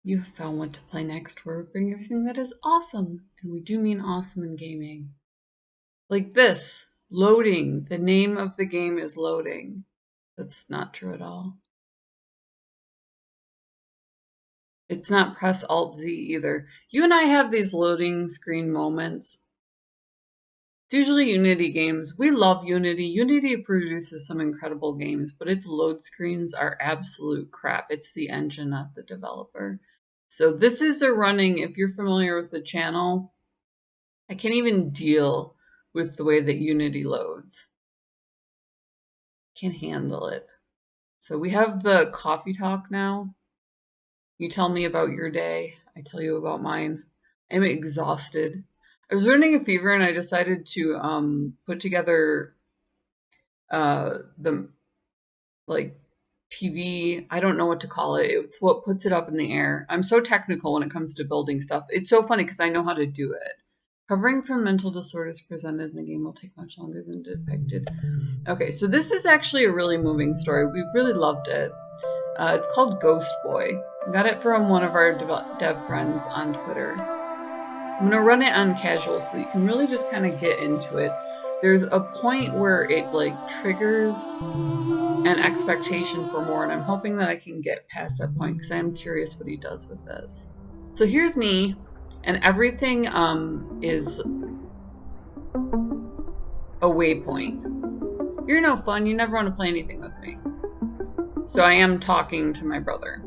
You have found what to play next, where we bring everything that is awesome, and we do mean awesome in gaming. Like this, loading. The name of the game is loading. That's not true at all. It's not press Alt-Z either. You and I have these loading screen moments. It's usually Unity games. We love Unity. Unity produces some incredible games, but its load screens are absolute crap. It's the engine, not the developer. So this is a running, if you're familiar with the channel, I can't even deal with the way that Unity loads. Can't handle it. So we have the coffee talk now. You tell me about your day. I tell you about mine. I'm exhausted. I was running a fever and I decided to put together the like TV. I don't know what to call it. It's what puts it up in the air. I'm so technical when it comes to building stuff. It's so funny because I know how to do it. Recovering from mental disorders presented in the game will take much longer than depicted. Okay, so this is actually a really moving story. We really loved it. It's called Ghostboy. Got it from one of our dev friends on Twitter. I'm gonna run it on casual so you can really just kind of get into it. There's a point where it like triggers an expectation for more, and I'm hoping that I can get past that point because I'm curious what he does with this. So here's me, and everything is a waypoint. You're no fun. You never want to play anything with me. So I am talking to my brother.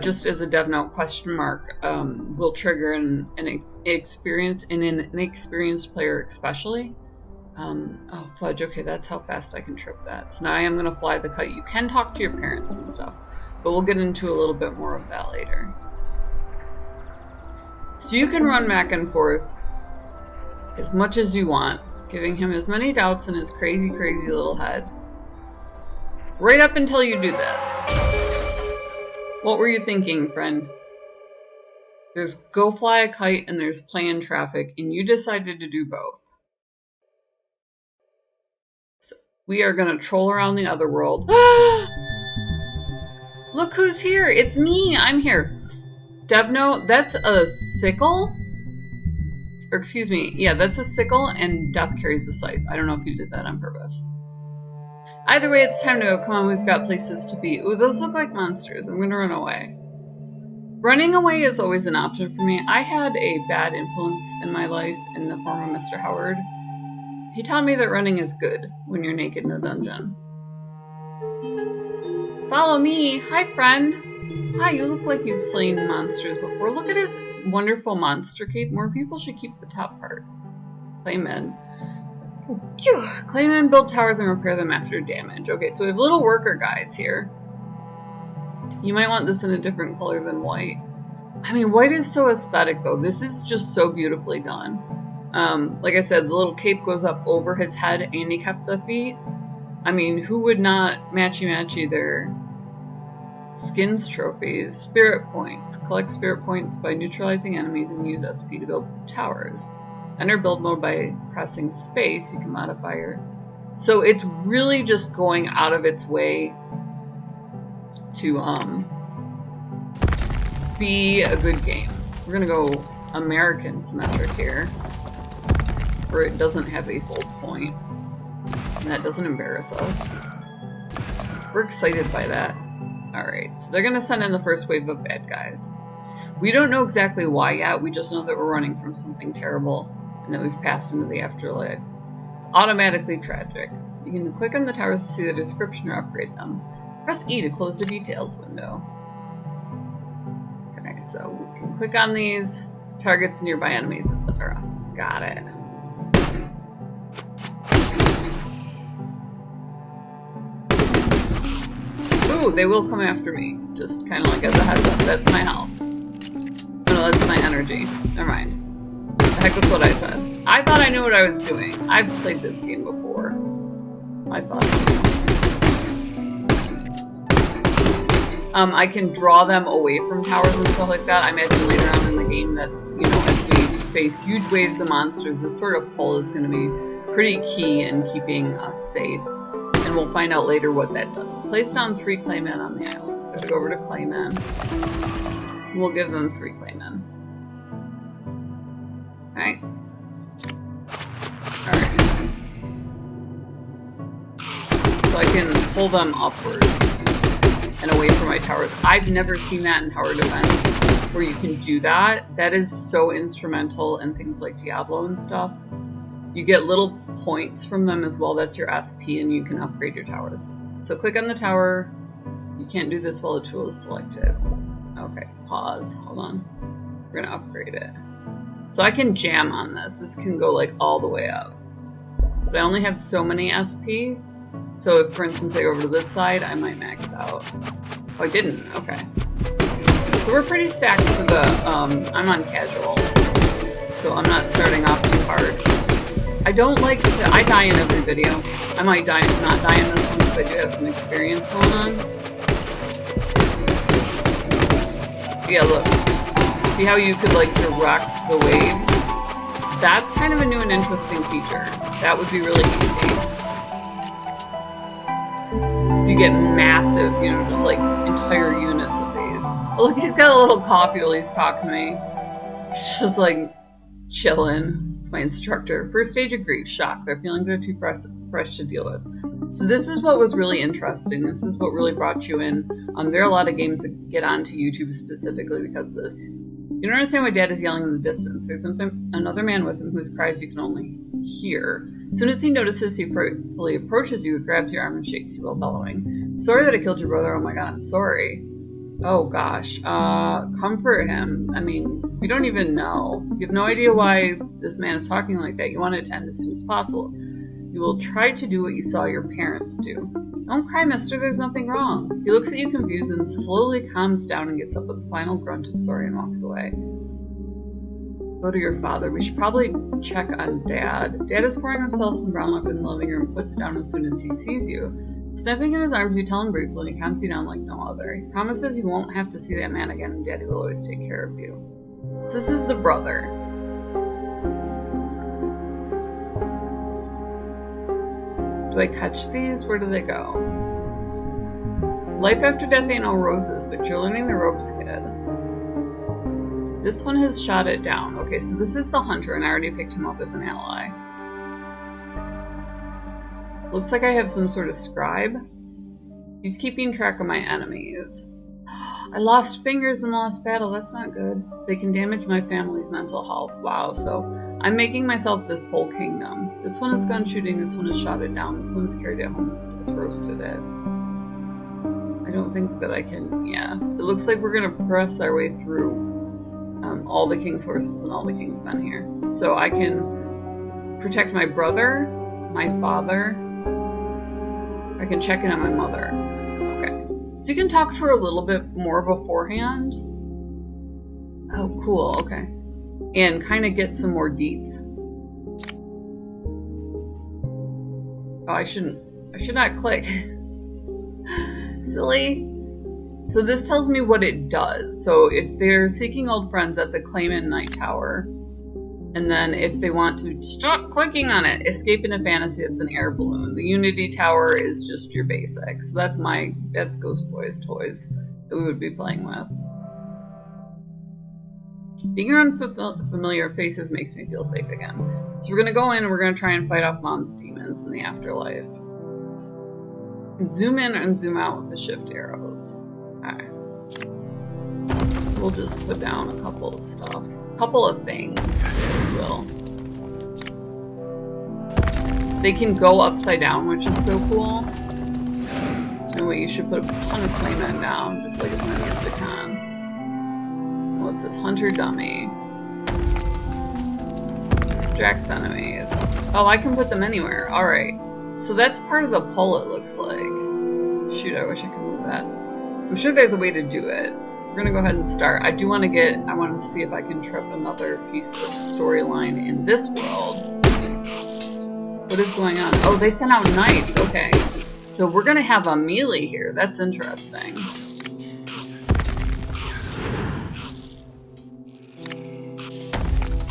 Just as a dev note, question mark will trigger an inexperienced player especially. Oh fudge, okay, that's how fast I can trip that. So now I am going to fly the kite. You can talk to your parents and stuff, but we'll get into a little bit more of that later. So you can run back and forth as much as you want, giving him as many doubts in his crazy, crazy little head. Right up until you do this. What were you thinking, friend? There's go fly a kite and there's play in traffic, and you decided to do both. So we are going to troll around the other world. Look who's here! It's me! I'm here. Dev note, that's a sickle? Or excuse me, yeah, that's a sickle and Death carries a scythe. I don't know if you did that on purpose. Either way, it's time to go. Come on, we've got places to be. Ooh, those look like monsters. I'm gonna run away. Running away is always an option for me. I had a bad influence in my life in the form of Mr. Howard. He taught me that running is good when you're naked in a dungeon. Follow me! Hi, friend! Hi, you look like you've slain monsters before. Look at his wonderful monster cape. More people should keep the top part. Claymen. Claymen build towers and repair them after damage. Okay, so we have little worker guys here. You might want this in a different color than white. I mean, white is so aesthetic, though. This is just so beautifully done. Like I said, the little cape goes up over his head and he kept the feet. I mean, who would not matchy-matchy their skins trophies? Spirit points. Collect spirit points by neutralizing enemies and use SP to build towers. Enter build mode by pressing space. You can modify your... So it's really just going out of its way to be a good game. We're gonna go American symmetric here, where it doesn't have a full point, and that doesn't embarrass us. We're excited by that. Alright, so they're gonna send in the first wave of bad guys. We don't know exactly why yet, we just know that we're running from something terrible, and that we've passed into the afterlife. It's automatically tragic. You can click on the towers to see the description or upgrade them. Press E to close the details window. Okay, so we can click on these, targets, nearby enemies, etc. Got it. Ooh, they will come after me. Just kind of like as a heads up. That's my health. Oh, no, that's my energy. Never mind. The heck with what I said. I thought I knew what I was doing. I've played this game before. I thought I knew. I can draw them away from towers and stuff like that. I imagine later on in the game that's, you know, as we face huge waves of monsters, this sort of pull is going to be pretty key in keeping us safe. And we'll find out later what that does. Place down 3 Claymen on the island. So I have to go over to Claymen. We'll give them 3 claymen. Alright. Alright. So I can pull them upwards and away from my towers. I've never seen that in tower defense, where you can do that. That is so instrumental in things like Diablo and stuff. You get little points from them as well. That's your SP, and you can upgrade your towers. So click on the tower. You can't do this while the tool is selected. Okay, pause. Hold on. We're gonna upgrade it. So I can jam on this. This can go like all the way up. But I only have so many SP. So if, for instance, I go over to this side, I might max out. Oh, I didn't. Okay. So we're pretty stacked for the, I'm on casual. So I'm not starting off too hard. I don't like to, I die in every video. I might not die in this one because I do have some experience going on. Yeah, look. See how you could like direct the waves? That's kind of a new and interesting feature. That would be really easy. If you get massive, you know, just like entire units of these. Oh, look, he's got a little coffee while he's talking to me. He's just like chilling. It's my instructor. First stage of grief, shock. Their feelings are too fresh to deal with. So this is what was really interesting. This is what really brought you in. There are a lot of games that get onto YouTube specifically because of this. You don't understand why Dad is yelling in the distance. There's another man with him whose cries you can only hear. As soon as he notices he fully approaches you, he grabs your arm and shakes you while bellowing. Sorry that I killed your brother. Oh my god, I'm sorry. Oh gosh. Comfort him. I mean, we don't even know. You have no idea why this man is talking like that. You want to attend as soon as possible. You will try to do what you saw your parents do. Don't cry, mister. There's nothing wrong. He looks at you confused and slowly calms down and gets up with a final grunt of sorry and walks away. Go to your father. We should probably check on Dad. Dad is pouring himself some brown liquid in the living room and puts it down as soon as he sees you. Sniffing in his arms, you tell him briefly and he calms you down like no other. He promises you won't have to see that man again and Daddy will always take care of you. So this is the brother. Do I catch these? Where do they go? Life after death ain't no roses, but you're learning the ropes, kid. This one has shot it down. Okay, so this is the hunter, and I already picked him up as an ally. Looks like I have some sort of scribe. He's keeping track of my enemies. I lost fingers in the last battle. That's not good. They can damage my family's mental health. Wow, so I'm making myself this whole kingdom. This one is gun shooting. This one is shot it down. This one is carried it home. This one is roasted it. I don't think that I can, yeah. It looks like we're going to progress our way through all the king's horses and all the king's men here. So I can protect my brother, my father. I can check in on my mother. Okay. So you can talk to her a little bit more beforehand. Oh, cool. Okay. And kind of get some more deets. Oh, I should not click. Silly. So this tells me what it does. So if they're seeking old friends, that's a claimant night tower. And then if they want to stop clicking on it, escape into fantasy, it's an air balloon. The Unity Tower is just your basics. So that's Ghostboy's toys that we would be playing with. Being around familiar faces makes me feel safe again. So we're gonna go in and we're gonna try and fight off Mom's demons in the afterlife. And zoom in and zoom out with the shift arrows. Alright. We'll just put down a couple of stuff. A couple of things, if you will. They can go upside down, which is so cool. Anyway, you should put a ton of claymen down, just like as many as they can. What's this? Hunter dummy. Distracts enemies. Oh, I can put them anywhere. Alright. So that's part of the pull, it looks like. Shoot, I wish I could move that. I'm sure there's a way to do it. We're gonna go ahead and start. I want to see if I can trip another piece of storyline in this world. What is going on? Oh, they sent out knights. Okay. So we're gonna have a melee here. That's interesting.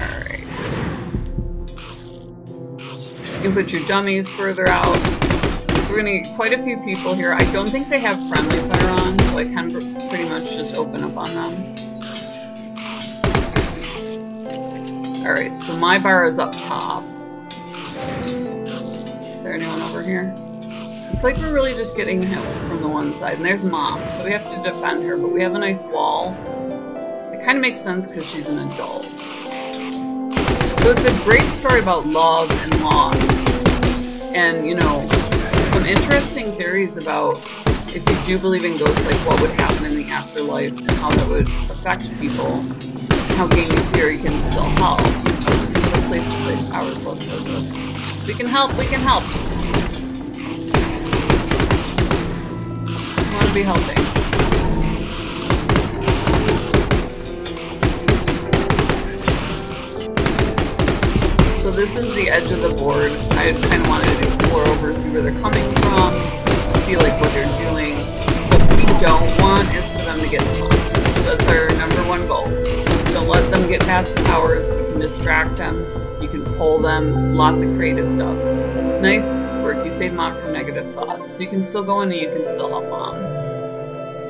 Alright. You can put your dummies further out. So we're gonna get quite a few people here. I don't think they have friendly fire on, so I can pretty much just open up on them. Alright, so my bar is up top. Is there anyone over here? It's like we're really just getting hit from the one side. And there's Mom, so we have to defend her, but we have a nice wall. It kind of makes sense because she's an adult. So it's a great story about love and loss. And, you know, some interesting theories about if you do believe in ghosts, like what would happen in the afterlife and how that would affect people. How gaming theory can still help. This is a place to place towers. We can help, we can help. I want to be helping. So this is the edge of the board. I kind of wanted to explore over, see where they're coming from, see like what they're doing. What we don't want is for them to get caught. That's our #1 goal. Don't let them get past the towers. You can distract them. You can pull them. Lots of creative stuff. Nice work. You saved Mom from negative thoughts. So you can still go in and you can still help Mom.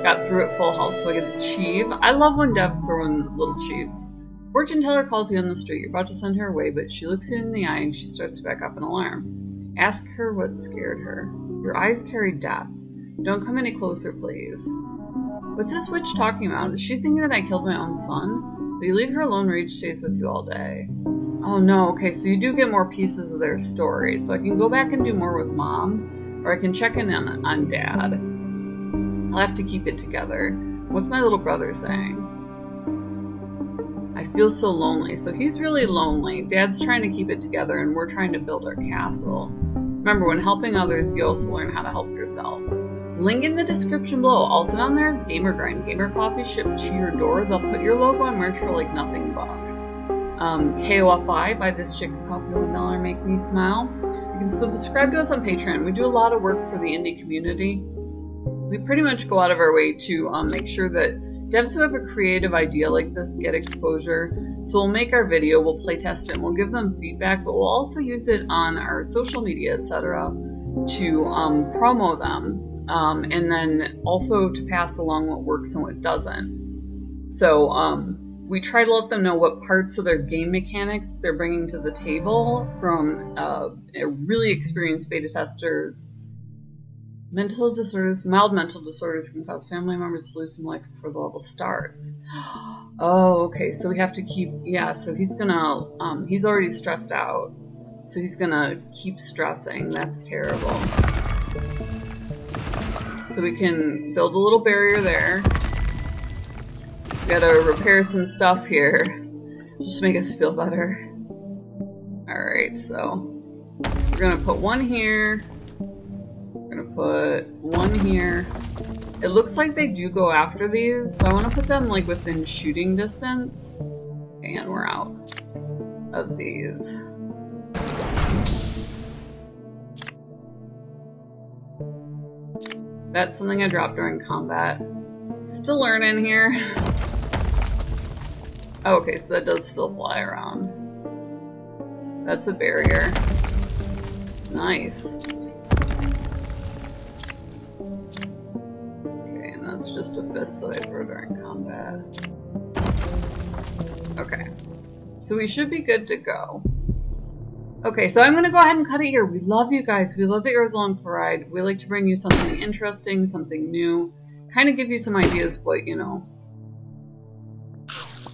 Got through at full health, so I get a cheeve. I love when devs throw in little cheeves. Fortune teller calls you on the street. You're about to send her away, but she looks you in the eye and she starts to back up in alarm. Ask her what scared her. Your eyes carry death. Don't come any closer, please. What's this witch talking about? Is she thinking that I killed my own son? Will you leave her alone? Rage stays with you all day. Oh no, okay, so you do get more pieces of their story. So I can go back and do more with Mom, or I can check in on Dad. I'll have to keep it together. What's my little brother saying? I feel so lonely. So he's really lonely. Dad's trying to keep it together and we're trying to build our castle. Remember, when helping others, you also learn how to help yourself. Link in the description below. Also down there is Gamer Grind. Gamer coffee shipped to your door. They'll put your logo on merch for like nothing bucks. KOFI, buy this chicken coffee $1, make me smile. You can subscribe to us on Patreon. We do a lot of work for the indie community. We pretty much go out of our way to make sure that devs who have a creative idea like this get exposure. So we'll make our video, we'll playtest it, and we'll give them feedback, but we'll also use it on our social media, etc. to promo them. And then also to pass along what works and what doesn't. So we try to let them know what parts of their game mechanics they're bringing to the table from really experienced beta testers. Mental disorders, mild mental disorders can cause family members to lose some life before the level starts. Oh, okay, so we have to keep, yeah, so he's gonna, he's already stressed out. So he's gonna keep stressing, that's terrible. So we can build a little barrier there. Gotta repair some stuff here. Just to make us feel better. Alright, so we're gonna put one here. We're gonna put one here. It looks like they do go after these, so I wanna put them like within shooting distance. And we're out of these. That's something I dropped during combat. Still learning here. Oh, okay, so that does still fly around. That's a barrier. Nice. Okay, and that's just a fist that I throw during combat. Okay. So we should be good to go. Okay, so I'm going to go ahead and cut it here. We love you guys. We love that you're along for the ride. We like to bring you something interesting, something new. Kind of give you some ideas of what, you know,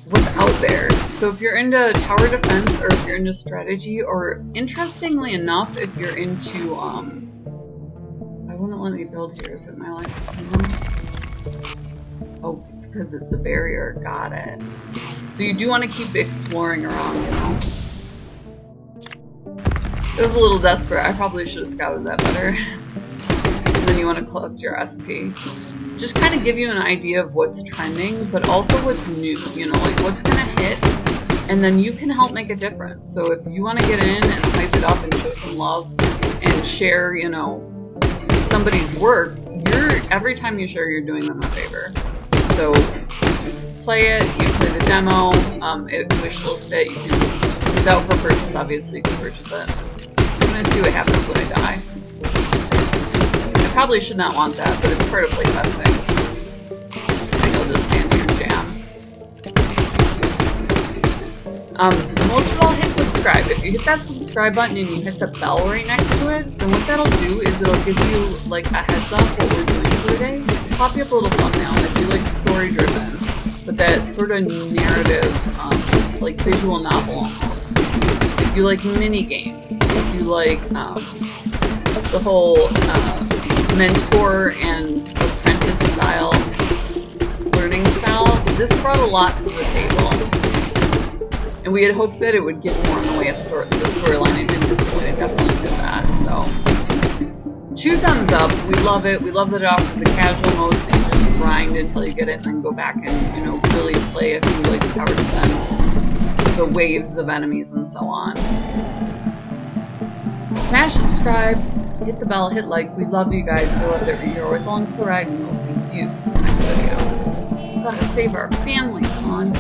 what's out there. So if you're into tower defense, or if you're into strategy, or interestingly enough, if you're into, I wouldn't let me build here. Is it my life? Oh, it's because it's a barrier. Got it. So you do want to keep exploring around, you know. It was a little desperate. I probably should have scouted that better. And then you want to collect your SP. Just kind of give you an idea of what's trending, but also what's new, you know, like what's going to hit, and then you can help make a difference. So if you want to get in and hype it up and show some love and share, you know, somebody's work, every time you share, you're doing them a favor. So play it, you play the demo, if you wish list it, you can, without for purchase, obviously you can purchase it. I'm going to see what happens when I die. I probably should not want that, but it's part of playtesting. I think I'll just stand here and jam. most of all, hit subscribe. If you hit that subscribe button and you hit the bell right next to it, then what that'll do is it'll give you like a heads up what we're doing for the day. Just pop you up a little thumbnail. If you like story driven, but that sort of narrative, like visual novel almost. If you like mini games, if you like the whole mentor and apprentice style, learning style, this brought a lot to the table. And we had hoped that it would give more in the way of the storyline. It didn't disappoint. It definitely did that. So, 2 thumbs up. We love it. We love that it offers a casual mode, so you just grind until you get it, and then go back and, you know, really play if you like tower defense, the waves of enemies, and so on. Smash subscribe, hit the bell, hit like. We love you guys. We love that you're always along for the ride, and we'll see you next video. Gotta save our family, son.